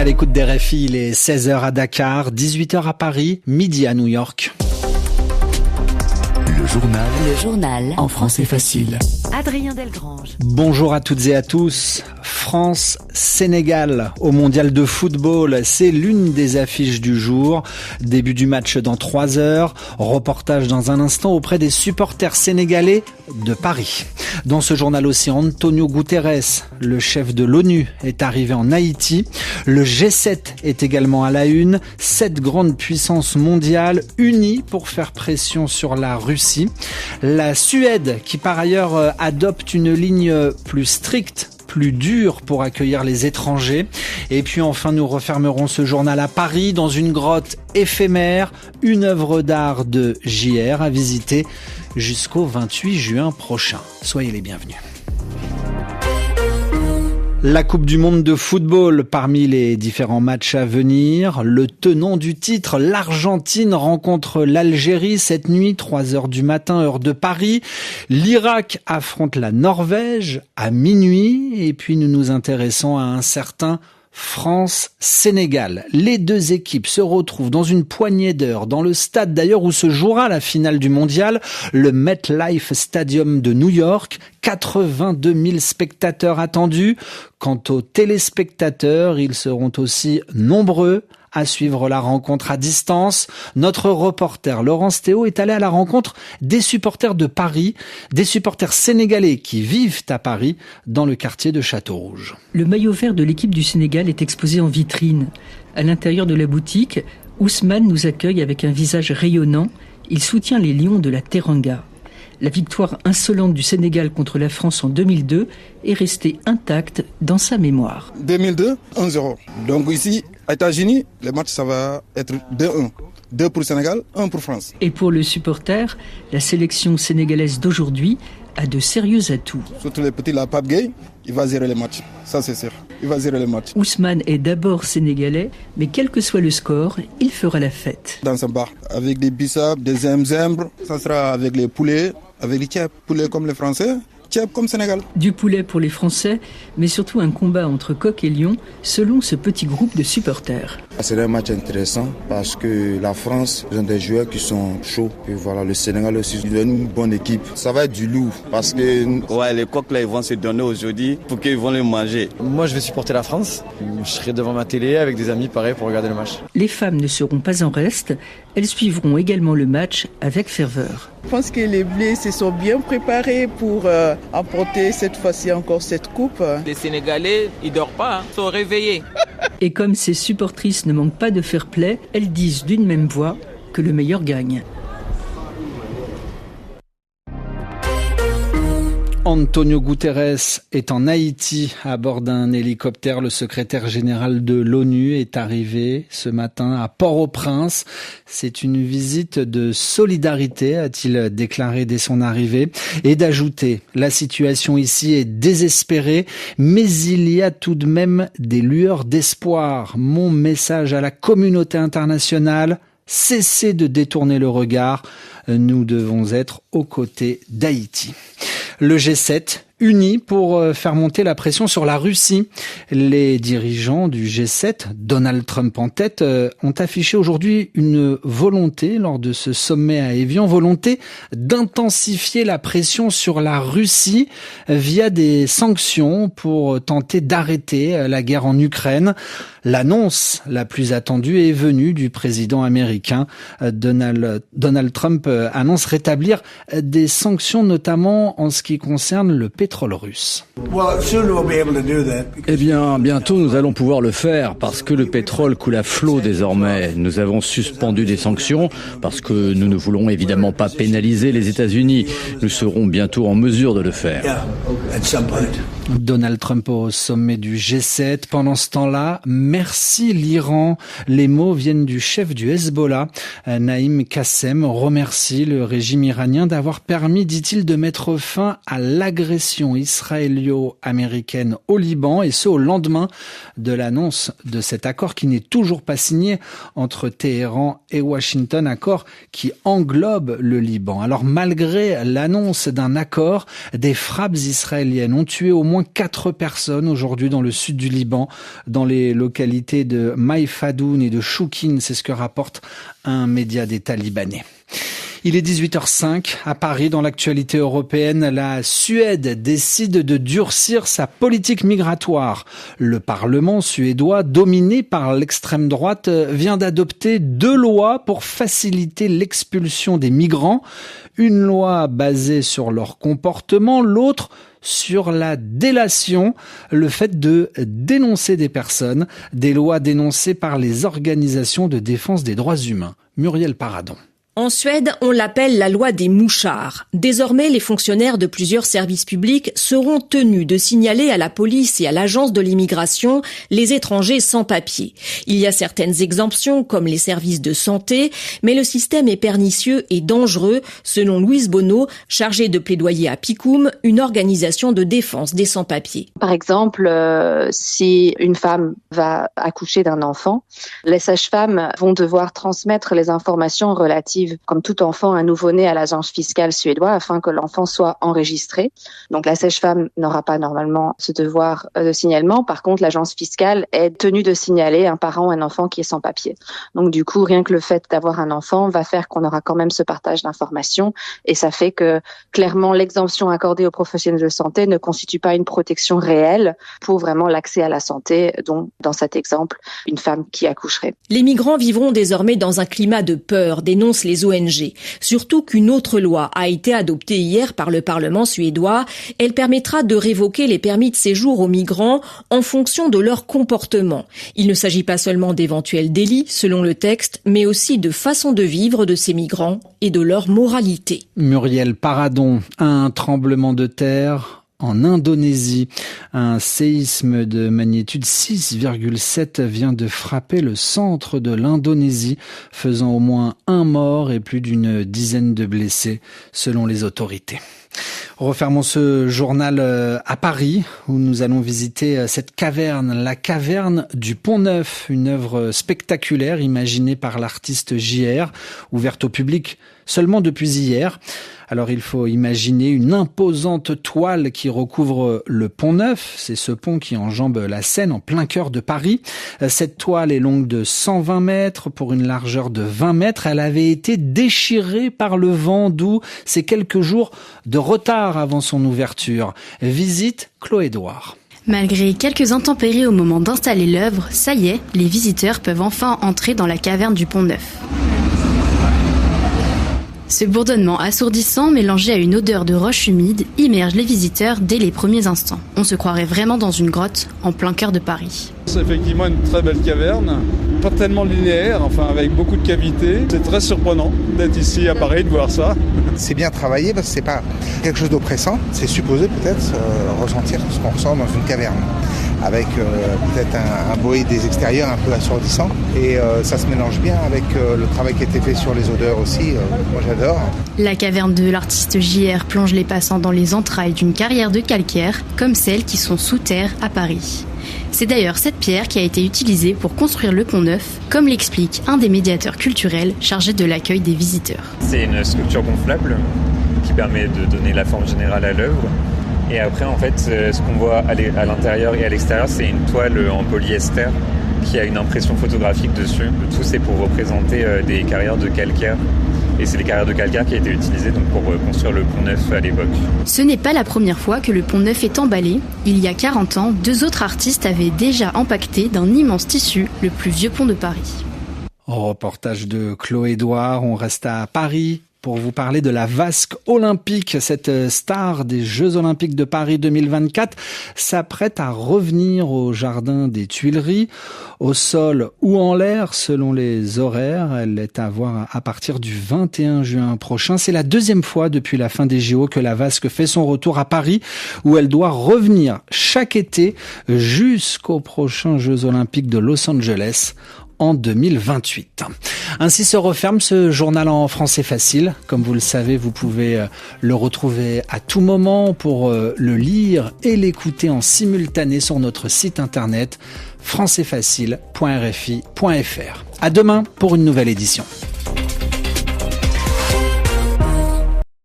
À l'écoute des RFI, il est 16h à Dakar, 18h à Paris, midi à New York. Le journal en français facile. Adrien Delgrange. Bonjour à toutes et à tous. France-Sénégal au mondial de football, c'est l'une des affiches du jour. Début du match dans 3 heures. Reportage dans un instant auprès des supporters sénégalais de Paris. Dans ce journal aussi, Antonio Guterres, le chef de l'ONU, est arrivé en Haïti. Le G7 est également à la une. 7 grandes puissances mondiales unies pour faire pression sur la Russie. La Suède, qui par ailleurs adopte une ligne plus stricte, plus dure pour accueillir les étrangers. Et puis enfin, nous refermerons ce journal à Paris, dans une grotte éphémère, une œuvre d'art de JR à visiter jusqu'au 28 juin prochain. Soyez les bienvenus. La Coupe du Monde de football, parmi les différents matchs à venir, le tenant du titre, l'Argentine rencontre l'Algérie cette nuit, 3h du matin, heure de Paris. L'Irak affronte la Norvège à minuit. Et puis nous nous intéressons à un certain France-Sénégal. Les deux équipes se retrouvent dans une poignée d'heures, dans le stade d'ailleurs où se jouera la finale du mondial, le MetLife Stadium de New York. 82 000 spectateurs attendus. Quant aux téléspectateurs, ils seront aussi nombreux à suivre la rencontre à distance. Notre reporter Laurence Théo est allé à la rencontre des supporters de Paris, des supporters sénégalais qui vivent à Paris, dans le quartier de Château-Rouge. Le maillot vert de l'équipe du Sénégal est exposé en vitrine. À l'intérieur de la boutique, Ousmane nous accueille avec un visage rayonnant. Il soutient les Lions de la Teranga. La victoire insolente du Sénégal contre la France en 2002 est restée intacte dans sa mémoire. 2002, 1-0. Donc ici, aux États-Unis, le match ça va être 2-1. 2 pour le Sénégal, 1 pour France. Et pour le supporter, la sélection sénégalaise d'aujourd'hui a de sérieux atouts. Surtout les petits, la Pape Gueye, il va gérer les matchs. Ça c'est sûr, il va gérer les matchs. Ousmane est d'abord sénégalais, mais quel que soit le score, il fera la fête. Dans un bar, avec des bissap, des zembres, ça sera avec les poulets, avec les tchèps, poulets comme les Français. Comme Sénégal. Du poulet pour les Français, mais surtout un combat entre coq et lion, selon ce petit groupe de supporters. C'est un match intéressant parce que la France, ils ont des joueurs qui sont chauds. Et voilà, le Sénégal aussi, ils ont une bonne équipe. Ça va être du lourd parce que... Ouais, les coqs là, ils vont se donner aujourd'hui pour qu'ils vont les manger. Moi, je vais supporter la France. Je serai devant ma télé avec des amis, pareil, pour regarder le match. Les femmes ne seront pas en reste. Elles suivront également le match avec ferveur. Je pense que les Bleus se sont bien préparés pour apporter cette fois-ci encore cette coupe. Les Sénégalais, ils dorment pas, ils sont réveillés. Et comme ces supportrices ne manquent pas de fair play, elles disent d'une même voix que le meilleur gagne. Antonio Guterres est en Haïti à bord d'un hélicoptère. Le secrétaire général de l'ONU est arrivé ce matin à Port-au-Prince. C'est une visite de solidarité, a-t-il déclaré dès son arrivée, et d'ajouter: la situation ici est désespérée, mais il y a tout de même des lueurs d'espoir. Mon message à la communauté internationale: cessez de détourner le regard. Nous devons être aux côtés d'Haïti. Le G7 unis pour faire monter la pression sur la Russie. Les dirigeants du G7, Donald Trump en tête, ont affiché aujourd'hui une volonté lors de ce sommet à Évian, volonté d'intensifier la pression sur la Russie via des sanctions pour tenter d'arrêter la guerre en Ukraine. L'annonce la plus attendue est venue du président américain. Donald Trump annonce rétablir des sanctions, notamment en ce qui concerne le pétrole russe. Eh bien, bientôt nous allons pouvoir le faire parce que le pétrole coule à flot désormais. Nous avons suspendu des sanctions parce que nous ne voulons évidemment pas pénaliser les États-Unis. Nous serons bientôt en mesure de le faire. Donald Trump au sommet du G7. Pendant ce temps-là, merci l'Iran. Les mots viennent du chef du Hezbollah, Naïm Qassem, remercie le régime iranien d'avoir permis, dit-il, de mettre fin à l'agression israélo-américaine au Liban, et ce au lendemain de l'annonce de cet accord qui n'est toujours pas signé entre Téhéran et Washington, accord qui englobe le Liban. Alors malgré l'annonce d'un accord, des frappes israéliennes ont tué au moins moins 4 personnes aujourd'hui dans le sud du Liban, dans les localités de Maïfadoun et de Choukine. C'est ce que rapporte un média d'État libanais. Il est 18h05 à Paris. Dans l'actualité européenne, la Suède décide de durcir sa politique migratoire. Le Parlement suédois, dominé par l'extrême droite, vient d'adopter 2 lois pour faciliter l'expulsion des migrants. Une loi basée sur leur comportement, l'autre sur la délation, le fait de dénoncer des personnes, des lois dénoncées par les organisations de défense des droits humains. Muriel Paradon. En Suède, on l'appelle la loi des mouchards. Désormais, les fonctionnaires de plusieurs services publics seront tenus de signaler à la police et à l'agence de l'immigration les étrangers sans papier. Il y a certaines exemptions, comme les services de santé, mais le système est pernicieux et dangereux, selon Louise Bonneau, chargée de plaidoyer à Picoum, une organisation de défense des sans-papiers. Par exemple, si une femme va accoucher d'un enfant, les sages-femmes vont devoir transmettre les informations relatives, comme tout enfant, un nouveau-né à l'agence fiscale suédoise afin que l'enfant soit enregistré. Donc la sage-femme n'aura pas normalement ce devoir de signalement. Par contre, l'agence fiscale est tenue de signaler un parent ou un enfant qui est sans papier. Donc du coup, rien que le fait d'avoir un enfant va faire qu'on aura quand même ce partage d'informations et ça fait que clairement l'exemption accordée aux professionnels de santé ne constitue pas une protection réelle pour vraiment l'accès à la santé, dont dans cet exemple, une femme qui accoucherait. Les migrants vivront désormais dans un climat de peur, dénoncent les ONG. Surtout qu'une autre loi a été adoptée hier par le Parlement suédois. Elle permettra de révoquer les permis de séjour aux migrants en fonction de leur comportement. Il ne s'agit pas seulement d'éventuels délits, selon le texte, mais aussi de façon de vivre de ces migrants et de leur moralité. Muriel Paradon, un tremblement de terre en Indonésie. Un séisme de magnitude 6,7 vient de frapper le centre de l'Indonésie, faisant au moins 1 mort et plus d'10 de blessés, selon les autorités. Refermons ce journal à Paris, où nous allons visiter cette caverne, la caverne du Pont-Neuf, une œuvre spectaculaire imaginée par l'artiste JR, ouverte au public seulement depuis hier. Alors il faut imaginer une imposante toile qui recouvre le Pont-Neuf, c'est ce pont qui enjambe la Seine en plein cœur de Paris. Cette toile est longue de 120 mètres pour une largeur de 20 mètres. Elle avait été déchirée par le vent, d'où ces quelques jours de retard avant son ouverture. Visite Chloé Edouard. Malgré quelques intempéries au moment d'installer l'œuvre, ça y est, les visiteurs peuvent enfin entrer dans la caverne du Pont-Neuf. Ce bourdonnement assourdissant, mélangé à une odeur de roche humide, immerge les visiteurs dès les premiers instants. On se croirait vraiment dans une grotte, en plein cœur de Paris. C'est effectivement une très belle caverne, pas tellement linéaire, enfin avec beaucoup de cavités. C'est très surprenant d'être ici à Paris, de voir ça. C'est bien travaillé parce que c'est pas quelque chose d'oppressant. C'est supposé peut-être ressentir ce qu'on ressent dans une caverne, avec peut-être un bruit des extérieurs un peu assourdissant. Et ça se mélange bien avec le travail qui a été fait sur les odeurs aussi. Moi j'adore. La caverne de l'artiste JR plonge les passants dans les entrailles d'une carrière de calcaire, comme celles qui sont sous terre à Paris. C'est d'ailleurs cette pierre qui a été utilisée pour construire le Pont-Neuf, comme l'explique un des médiateurs culturels chargés de l'accueil des visiteurs. C'est une sculpture gonflable qui permet de donner la forme générale à l'œuvre. Et après, en fait, ce qu'on voit à l'intérieur et à l'extérieur, c'est une toile en polyester qui a une impression photographique dessus. Le tout, c'est pour représenter des carrières de calcaire. Et c'est les carrières de calcaire qui a été utilisées donc, pour construire le Pont-Neuf à l'époque. Ce n'est pas la première fois que le Pont-Neuf est emballé. Il y a 40 ans, 2 autres artistes avaient déjà empaqueté d'un immense tissu le plus vieux pont de Paris. Reportage de Chloé Edouard, on reste à Paris pour vous parler de la vasque olympique. Cette star des Jeux Olympiques de Paris 2024 s'apprête à revenir au jardin des Tuileries, au sol ou en l'air selon les horaires. Elle est à voir à partir du 21 juin prochain. C'est la 2e fois depuis la fin des JO que la vasque fait son retour à Paris, où elle doit revenir chaque été jusqu'aux prochains Jeux Olympiques de Los Angeles en 2028. Ainsi se referme ce journal en français facile. Comme vous le savez, vous pouvez le retrouver à tout moment pour le lire et l'écouter en simultané sur notre site internet françaisfacile.rfi.fr. À demain pour une nouvelle édition.